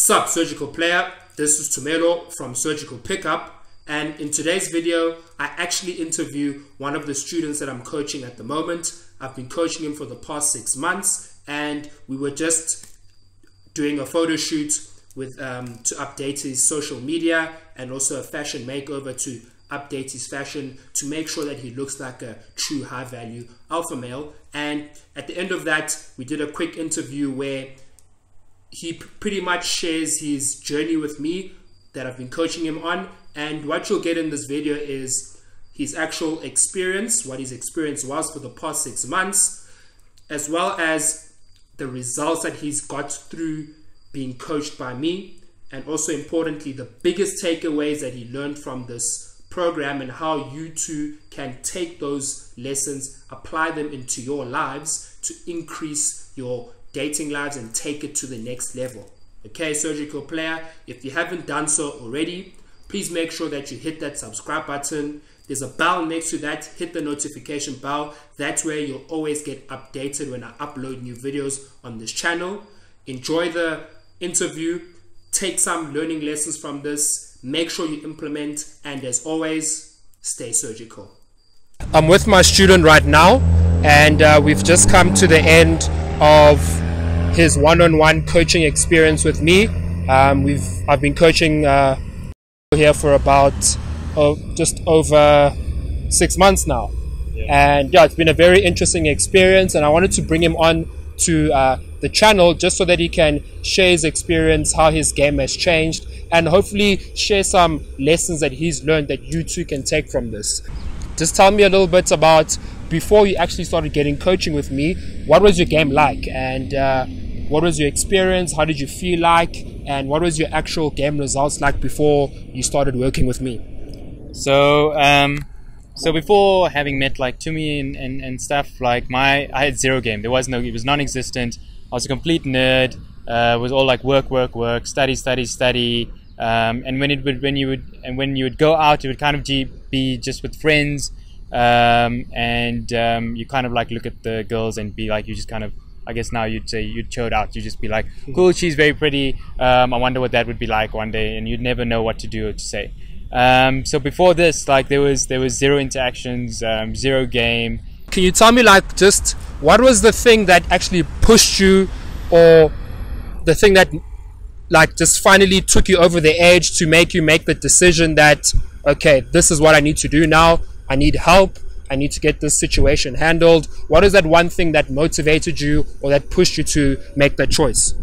Sup surgical player, this is Tumelo from Surgical Pickup, and in today's video I actually interview one of the students that I'm coaching at the moment. I've been coaching him for the past 6 months, and we were just doing a photo shoot with to update his social media and also a fashion makeover to update his fashion to make sure that he looks like a true high value alpha male. And at the end of that, we did a quick interview where he pretty much shares his journey with me that I've been coaching him on, and what you'll get in this video is his actual experience, what his experience was for the past 6 months, as well as the results that he's got through being coached by me, and also importantly the biggest takeaways that he learned from this program and how you too can take those lessons, apply them into your lives to increase your dating lives and take it to the next level. Okay, surgical player, if you haven't done so already, please make sure that you hit that subscribe button. There's a bell next to that. Hit the notification bell. That's where you'll always get updated when I upload new videos on this channel. Enjoy the interview, take some learning lessons from this, make sure you implement, and as always, stay surgical. I'm with my student right now, and we've just come to the end of his one-on-one coaching experience with me. I've been coaching here for about just over 6 months now, and yeah, it's been a very interesting experience, and I wanted to bring him on to the channel just so that he can share his experience, how his game has changed, and hopefully share some lessons that he's learned that you too can take from this. Just tell me a little bit about, before you actually started getting coaching with me, what was your game like, and what was your experience, how did you feel like, and what was your actual game results like before you started working with me? So before having met like Tumi and stuff, like I had zero game. It was non-existent. I was a complete nerd. It was all like work, study. And when you would go out, it would kind of be just with friends, and you kind of like look at the girls and be like, you just kind of, I guess now you'd say you'd chilled out. You just be like, cool, she's very pretty. I wonder what that would be like one day, and you'd never know what to do or to say. So before this, like there was zero interactions, zero game. Can you tell me like just what was the thing that actually pushed you, or the thing that like just finally took you over the edge to make you make the decision that, okay, this is what I need to do now. I need help. I need to get this situation handled. What is that one thing that motivated you or that pushed you to make that choice?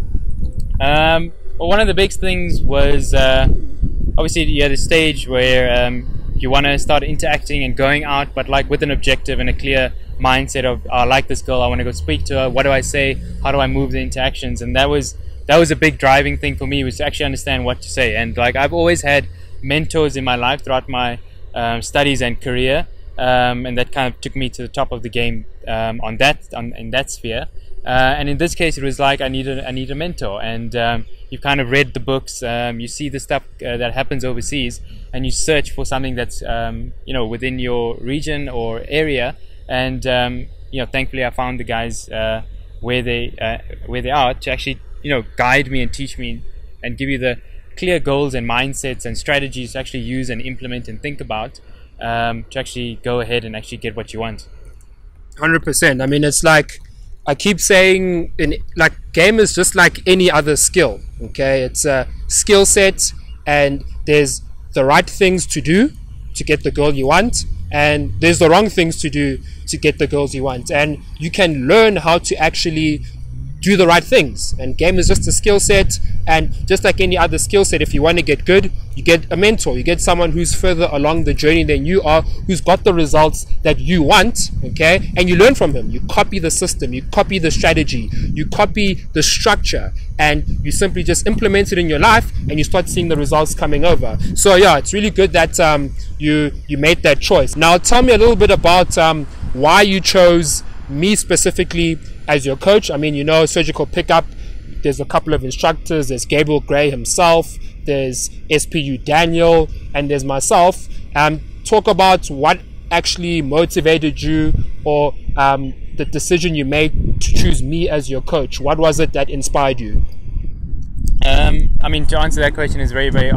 Well, one of the big things was obviously you had a stage where you want to start interacting and going out, but like with an objective and a clear mindset of, I like this girl, I want to go speak to her. What do I say? How do I move the interactions? And that was a big driving thing for me, was to actually understand what to say. And like I've always had mentors in my life throughout my studies and career. And that kind of took me to the top of the game in that sphere. And in this case, it was like I need a mentor. And you've kind of read the books, you see the stuff that happens overseas, and you search for something that's within your region or area. And thankfully, I found the guys where they are to actually guide me and teach me and give you the clear goals and mindsets and strategies to actually use and implement and think about. To actually go ahead and actually get what you want. 100%. I mean, it's like I keep saying, game is just like any other skill. Okay, it's a skill set, and there's the right things to do to get the girl you want, and there's the wrong things to do to get the girls you want. And you can learn how to actually do the right things. And game is just a skill set, and just like any other skill set, if you want to get good, you get a mentor, you get someone who's further along the journey than you are, who's got the results that you want, okay, and you learn from him. You copy the system, you copy the strategy, you copy the structure, and you simply just implement it in your life, and you start seeing the results coming over. So yeah, it's really good that you made that choice. Now tell me a little bit about why you chose me specifically as your coach. I mean, Surgical Pickup, there's a couple of instructors. There's Gabriel Gray himself, there's SPU Daniel, and there's myself. Talk about what actually motivated you, or the decision you made to choose me as your coach. What was it that inspired you? I mean, to answer that question is very, very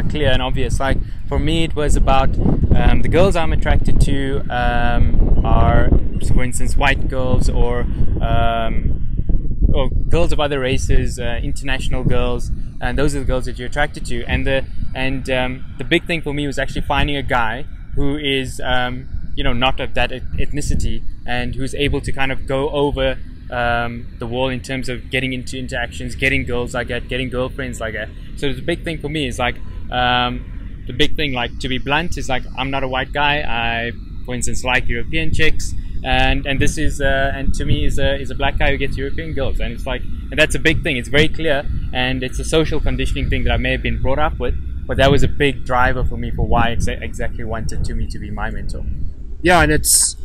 clear and obvious. Like, for me, it was about the girls I'm attracted to are, for instance, white girls or girls of other races, international girls, and those are the girls that you're attracted to. And the big thing for me was actually finding a guy who is, not of that ethnicity, and who's able to kind of go over the wall in terms of getting into interactions, getting girls like that, getting girlfriends like that. So the big thing for me is like, the big thing, like, to be blunt, is like, I'm not a white guy. I, for instance, like European chicks, and this is and to me is a black guy who gets European girls, and it's like, and that's a big thing. It's very clear, and it's a social conditioning thing that I may have been brought up with, but that was a big driver for me for why I exactly wanted me to be my mentor. Yeah, and it's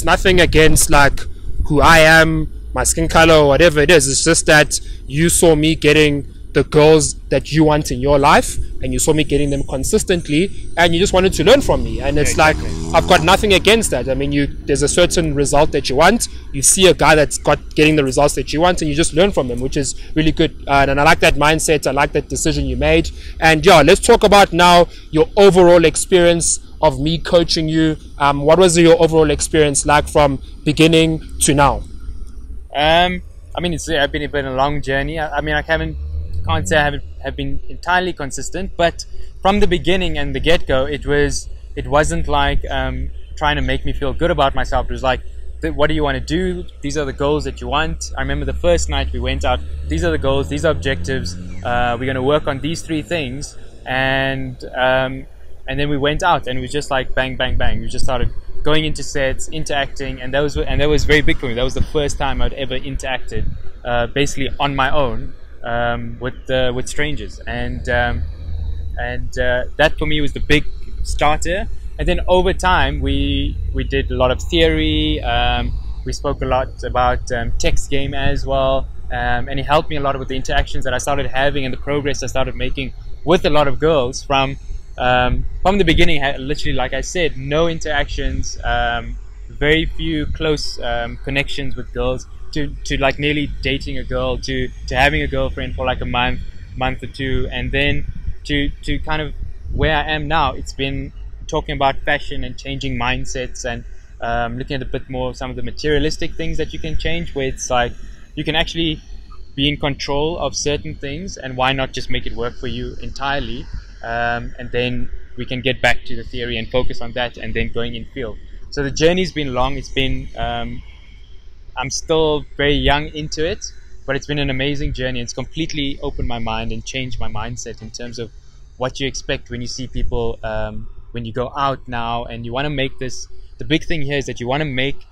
nothing against like who I am, my skin color, or whatever it is. It's just that you saw me getting the girls that you want in your life, and you saw me getting them consistently, and you just wanted to learn from me. And it's like, I've got nothing against that. I mean, there's a certain result that you want, you see a guy that's getting the results that you want, and you just learn from him, which is really good. And I like that mindset, I like that decision you made. And yeah, let's talk about now your overall experience of me coaching you. What was your overall experience like from beginning to now? I mean, it's been a long journey. I mean, I can't say I have been entirely consistent, but from the beginning and the get-go, it wasn't like trying to make me feel good about myself. It was like, what do you want to do? These are the goals that you want. I remember the first night we went out, these are the goals, these are objectives, we're going to work on these 3 things, and then we went out, and it was just like bang, bang, bang. We just started going into sets, interacting, and that was very big for me. That was the first time I'd ever interacted, basically on my own, with strangers, and that for me was the big starter. And then over time we did a lot of theory, we spoke a lot about text game as well, and it helped me a lot with the interactions that I started having and the progress I started making with a lot of girls from the beginning. Literally, like I said, no interactions, very few close connections with girls, to like nearly dating a girl, to having a girlfriend for like a month or 2, and then to kind of where I am now. It's been talking about fashion and changing mindsets, and looking at a bit more some of the materialistic things that you can change, where it's like you can actually be in control of certain things, and why not just make it work for you entirely, and then we can get back to the theory and focus on that, and then going in field. So the journey's been long. It's been I'm still very young into it, but it's been an amazing journey. It's completely opened my mind and changed my mindset in terms of what you expect when you see people, when you go out now and you want to make this. The big thing here is that you want to make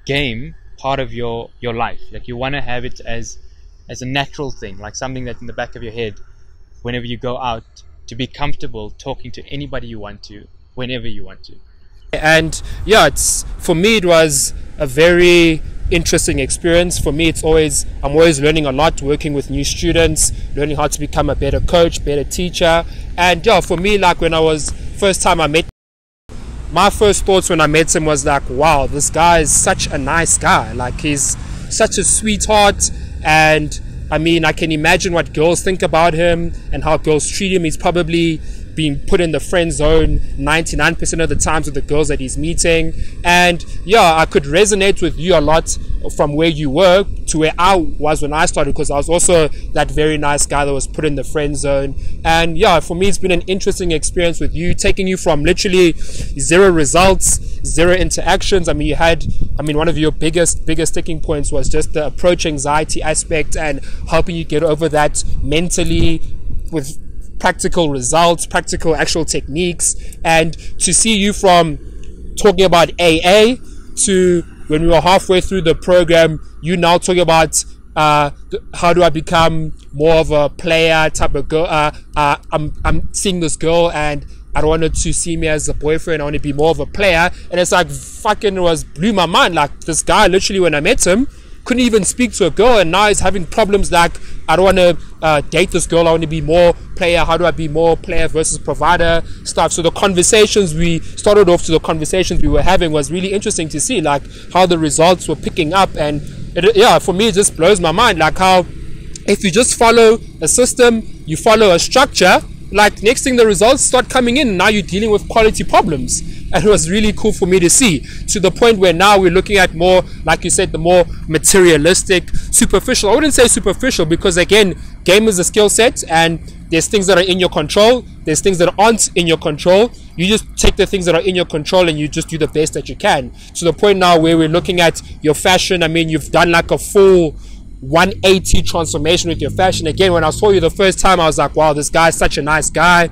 game part of your life. Like, you want to have it as a natural thing, like something that's in the back of your head whenever you go out, to be comfortable talking to anybody you want to, whenever you want to. And yeah, for me it was a very interesting experience. For me, I'm always learning a lot, working with new students, learning how to become a better coach, better teacher. And yeah, for me, like when I was first time I met, my first thoughts when I met him was like, wow, this guy is such a nice guy. Like, he's such a sweetheart. And I mean, I can imagine what girls think about him and how girls treat him. He's probably being put in the friend zone 99% of the times with the girls that he's meeting. And yeah, I could resonate with you a lot from where you were to where I was when I started, because I was also that very nice guy that was put in the friend zone. And yeah, for me, it's been an interesting experience with you, taking you from literally 0 results, 0 interactions. I mean, one of your biggest sticking points was just the approach anxiety aspect, and helping you get over that mentally with practical results, practical actual techniques. And to see you from talking about AA to when we were halfway through the program, you now talking about how do I become more of a player type of girl. I'm seeing this girl and I don't want her to see me as a boyfriend. I want to be more of a player. And it's like, fucking blew my mind. Like, this guy, literally, when I met him, couldn't even speak to a girl, and now he's having problems like, I don't want to date this girl, I want to be more player. How do I be more player versus provider stuff? So the conversations we started off to the conversations we were having was really interesting to see, like how the results were picking up. And yeah, for me, it just blows my mind, like how if you just follow a system, you follow a structure, like next thing the results start coming in. Now you're dealing with quality problems. And it was really cool for me to see, to the point where now we're looking at more, like you said, the more materialistic, superficial. I wouldn't say superficial, because again, game is a skill set, and there's things that are in your control, there's things that aren't in your control. You just take the things that are in your control and you just do the best that you can, to the point now where we're looking at your fashion. I mean, you've done like a full 180 transformation with your fashion. Again, when I saw you the first time, I was like, wow, this guy's such a nice guy.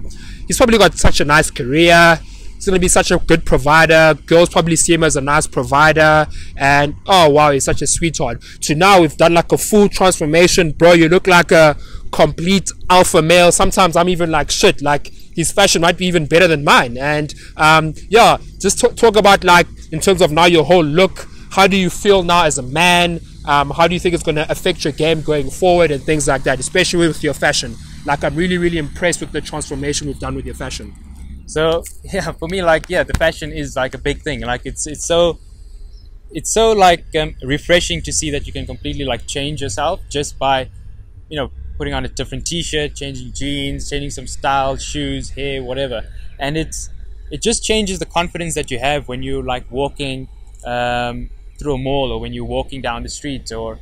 He's probably got such a nice career. He's going to be such a good provider. Girls probably see him as a nice provider. And oh wow, he's such a sweetheart. To now we've done like a full transformation. Bro, you look like a complete alpha male. Sometimes I'm even like, shit, like his fashion might be even better than mine. And yeah, just talk about, like, in terms of now your whole look. How do you feel now as a man? How do you think it's going to affect your game going forward and things like that, especially with your fashion? Like, I'm really impressed with the transformation we've done with your fashion. So yeah, for me, like, yeah, the fashion is like a big thing. Like, it's so like refreshing to see that you can completely like change yourself just by, you know, putting on a different t-shirt, changing jeans, changing some style, shoes, hair, whatever. And it just changes the confidence that you have when you're like walking through a mall, or when you're walking down the street, or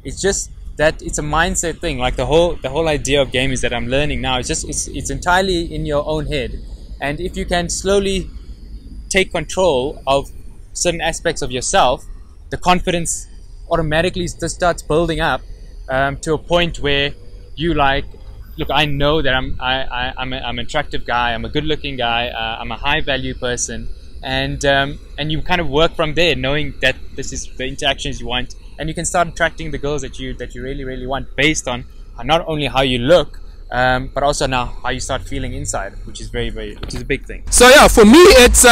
it's just that it's a mindset thing. Like the whole idea of game is that I'm learning now. It's entirely in your own head, and if you can slowly take control of certain aspects of yourself, the confidence automatically just starts building up to a point where you like, look, I know that I'm an attractive guy, I'm a good-looking guy, I'm a high-value person. And you kind of work from there, knowing that this is the interactions you want, and you can start attracting the girls that you really want, based on not only how you look, but also now how you start feeling inside, which is which is a big thing. So yeah, for me, it's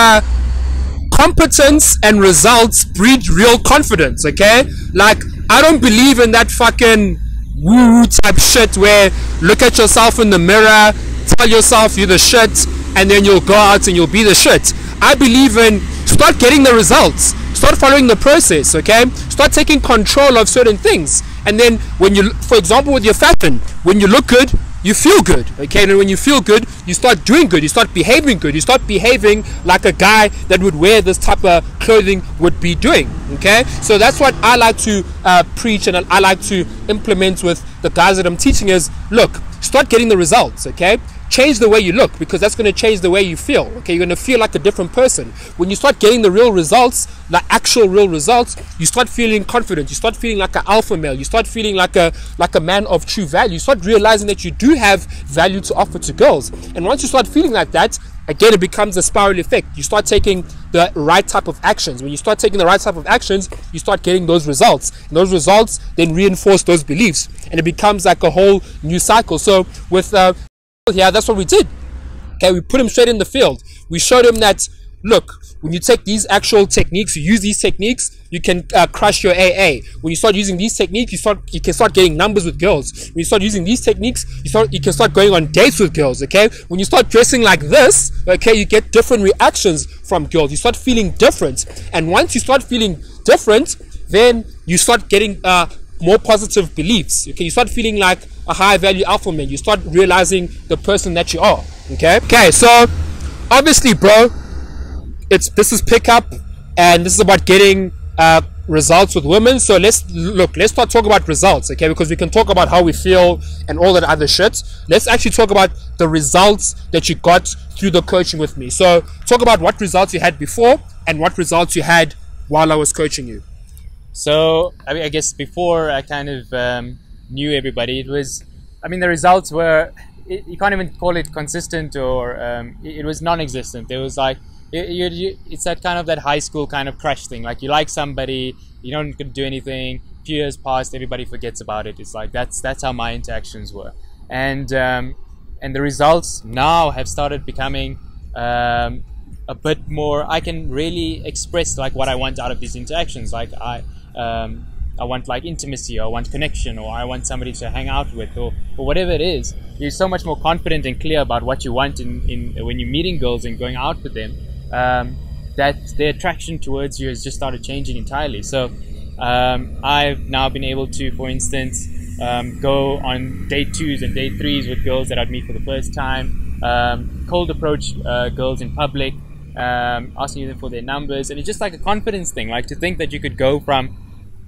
competence and results breed real confidence. Okay, like, I don't believe in that fucking woo type shit where look at yourself in the mirror, tell yourself you're the shit, and then you'll go out and you'll be the shit. I believe in start getting the results, start following the process, okay? Start taking control of certain things. And then when you, for example, with your fashion, when you look good, you feel good, okay? And when you feel good, you start doing good, you start behaving good, you start behaving like a guy that would wear this type of clothing would be doing, okay? So that's what I like to preach, and I like to implement with the guys that I'm teaching is, look, start getting the results, okay? Change the way you look, because that's going to change the way you feel, okay? You're going to feel like a different person. When you start getting the real results, the actual real results, you start feeling confident, you start feeling like an alpha male, you start feeling like a man of true value, you start realizing that you do have value to offer to girls. And once you start feeling like that, again, it becomes a spiral effect. You start taking the right type of actions. When you start taking the right type of actions, you start getting those results, and those results then reinforce those beliefs, and it becomes like a whole new cycle. So with yeah, that's what we did. Okay, we put him straight in the field. We showed him that, look, when you take these actual techniques, you use these techniques, you can crush your AA. When you start using these techniques, you can start getting numbers with girls. When you start using these techniques, you can start going on dates with girls, okay? When you start dressing like this, okay, you get different reactions from girls. You start feeling different. And once you start feeling different, then you start getting more positive beliefs, okay? You start feeling like a high value alpha man. You start realizing the person that you are, okay? So obviously, bro, this is pickup, and this is about getting results with women. So let's start talking about results, okay? Because we can talk about how we feel and all that other shit. Let's actually talk about the results that you got through the coaching with me. So talk about what results you had before and what results you had while I was coaching you. So I guess before I kind of knew everybody, it was, I mean, the results were, you can't even call it consistent, or it was non-existent. There was like, it's that kind of that high school kind of crush thing. Like, you like somebody, you don't do anything, a few years past, everybody forgets about it. It's like, that's how my interactions were. And the results now have started becoming a bit more, I can really express like what I want out of these interactions. Like, I want like intimacy, or I want connection, or I want somebody to hang out with, or whatever it is. You're so much more confident and clear about what you want in when you're meeting girls and going out with them, that their attraction towards you has just started changing entirely. So I've now been able to, for instance, go on date 2s and date 3s with girls that I'd meet for the first time, cold approach girls in public, asking them for their numbers. And it's just like a confidence thing, like to think that you could go from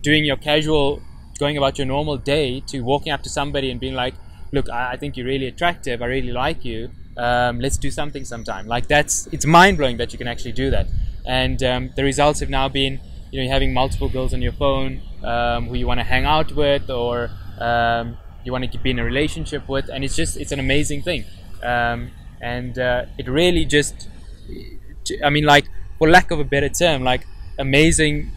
doing your casual, going about your normal day, to walking up to somebody and being like, look, I think you're really attractive, I really like you, let's do something sometime. Like it's mind-blowing that you can actually do that. And the results have now been, you know, you're having multiple girls on your phone who you want to hang out with, or you want to be in a relationship with, and it's an amazing thing. It really just, I mean, like, for lack of a better term, like, amazing.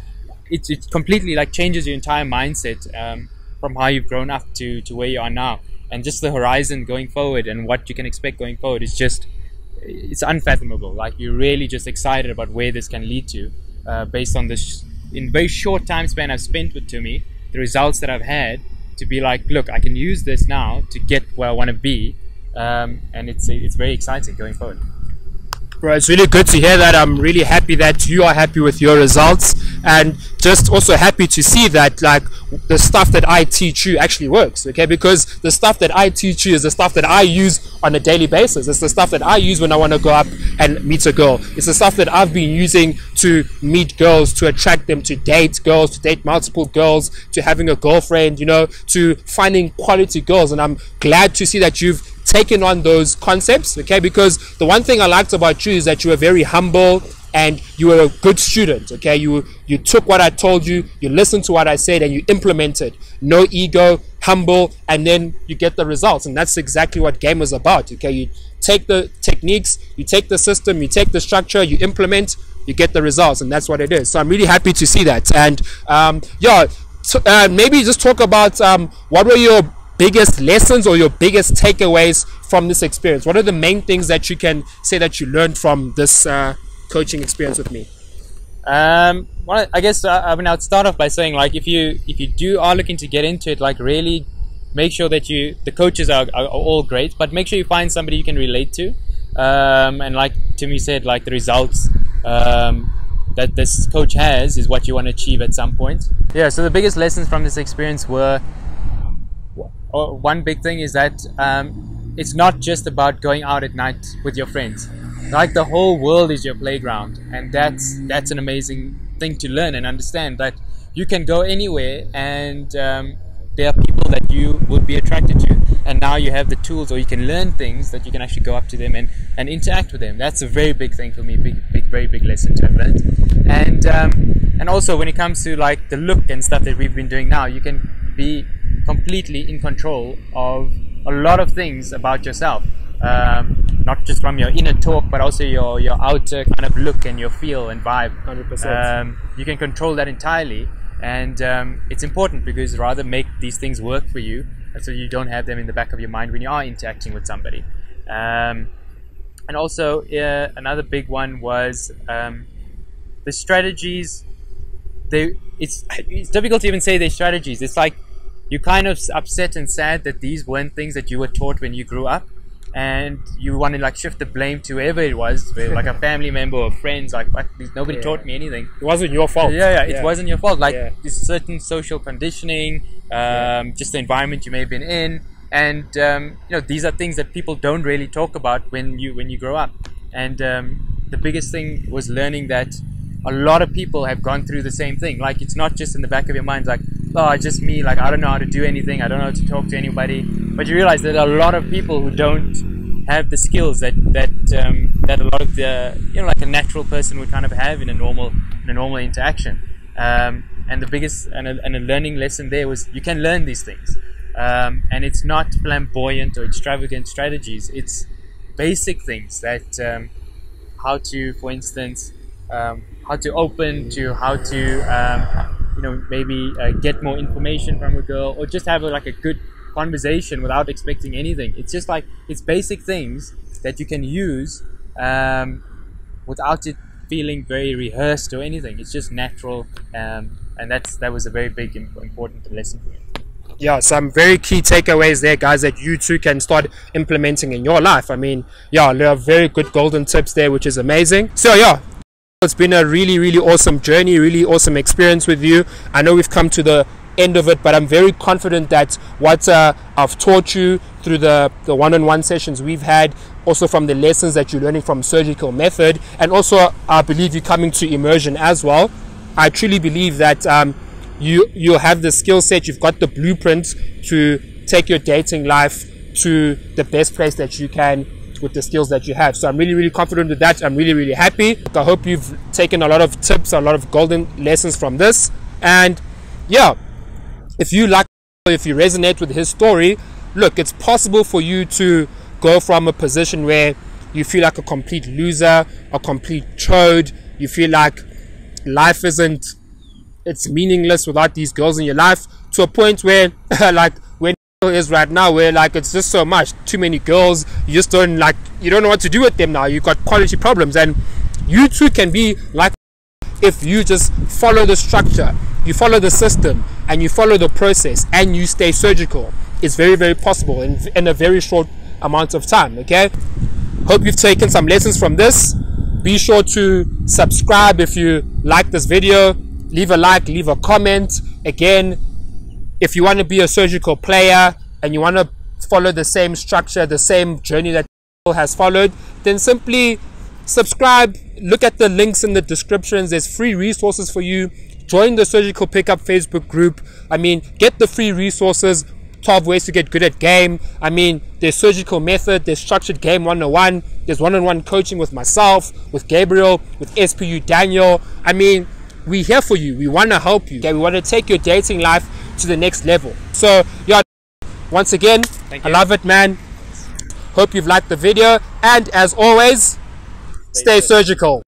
It completely like changes your entire mindset from how you've grown up to where you are now, and just the horizon going forward and what you can expect going forward is just, it's unfathomable. Like, you're really just excited about where this can lead to, based on this in very short time span I've spent with Tumi, the results that I've had, to be like, look, I can use this now to get where I want to be, and it's very exciting going forward. Bro, it's really good to hear that. I'm really happy that you are happy with your results, and just also happy to see that like the stuff that I teach you actually works, okay? Because the stuff that I teach you is the stuff that I use on a daily basis. It's the stuff that I use when I want to go up and meet a girl. It's the stuff that I've been using to meet girls, to attract them, to date girls, to date multiple girls, to having a girlfriend, you know, to finding quality girls. And I'm glad to see that you've taken on those concepts, okay? Because the one thing I liked about you is that you were very humble and you were a good student, okay? You took what I told you, you listened to what I said, and you implemented. No ego, humble, and then you get the results. And that's exactly what game was about, okay? You take the techniques, you take the system, you take the structure, you implement, you get the results, and that's what it is. So I'm really happy to see that. And maybe just talk about what were your biggest lessons or your biggest takeaways from this experience. What are the main things that you can say that you learned from this coaching experience with me? Well, I guess I mean, I'd start off by saying, like, if you are looking to get into it, like, really make sure that the coaches are all great, but make sure you find somebody you can relate to, and like Timmy said, like, the results that this coach has is what you want to achieve at some point. Yeah, so the biggest lessons from this experience were, one big thing is that it's not just about going out at night with your friends. Like, the whole world is your playground, and that's an amazing thing to learn and understand, that you can go anywhere, and there are people that you would be attracted to, and now you have the tools, or you can learn things that you can actually go up to them and interact with them. That's a very big thing for me, very big lesson to have learned. And also, when it comes to like the look and stuff that we've been doing now, you can be completely in control of a lot of things about yourself, not just from your inner talk, but also your outer kind of look and your feel and vibe. 100%. You can control that entirely, and it's important, because rather make these things work for you, so you don't have them in the back of your mind when you are interacting with somebody. And also, another big one was the strategies. It's difficult to even say they're strategies. It's like, you're kind of upset and sad that these weren't things that you were taught when you grew up, and you want to like shift the blame to whoever it was, like a family member or friends, like nobody taught me anything. It wasn't your fault. It wasn't your fault. Like, this certain social conditioning, just the environment you may have been in, and you know, these are things that people don't really talk about when you grow up. And the biggest thing was learning that a lot of people have gone through the same thing. Like, it's not just in the back of your mind, like, oh, it's just me, like, I don't know how to do anything, I don't know how to talk to anybody. But you realize that there are a lot of people who don't have the skills that a lot of the, you know, like a natural person would kind of have in a normal interaction. And the biggest and a learning lesson there was, you can learn these things, and it's not flamboyant or extravagant strategies. It's basic things that how to, for instance, how to open, to how to you know, maybe get more information from a girl, or just have like a good conversation without expecting anything. It's just like, it's basic things that you can use without it feeling very rehearsed or anything. It's just natural, and that was a very big important lesson for me. Yeah, some very key takeaways there, guys, that you too can start implementing in your life. I mean, yeah, there are very good golden tips there, which is amazing. So yeah, it's been a really awesome journey, really awesome experience with you. I know we've come to the end of it, but I'm very confident that what I've taught you through the one-on-one sessions we've had, also from the lessons that you're learning from surgical method, and also I believe you're coming to immersion as well. I truly believe that you have the skill set, you've got the blueprint to take your dating life to the best place that you can with the skills that you have. So I'm really confident with that. I'm really happy. I hope you've taken a lot of tips, a lot of golden lessons from this. And yeah, if you resonate with his story, look, it's possible for you to go from a position where you feel like a complete loser, a complete chode, you feel like life it's meaningless without these girls in your life, to a point where like where is right now, where like it's just so much, too many girls, you just don't know what to do with them now. You've got quality problems, and you too can be like, if you just follow the structure, you follow the system, and you follow the process, and you stay surgical. It's very possible in a very short amount of time. Okay, hope you've taken some lessons from this. Be sure to subscribe if you like this video. Leave a like, leave a comment. Again, if you want to be a surgical player and you want to follow the same structure, the same journey that has followed, then simply subscribe. Look at the links in the descriptions. There's free resources for you. Join the Surgical Pickup Facebook group. I mean, get the free resources. 12 ways to get good at game. I mean, there's surgical method, there's structured game 101, there's one-on-one coaching with myself, with Gabriel, with SPU Daniel. I mean, we're here for you. We want to help you. Okay, we want to take your dating life to the next level. So yeah, once again, I love it, man. Hope you've liked the video, and as always, stay surgical.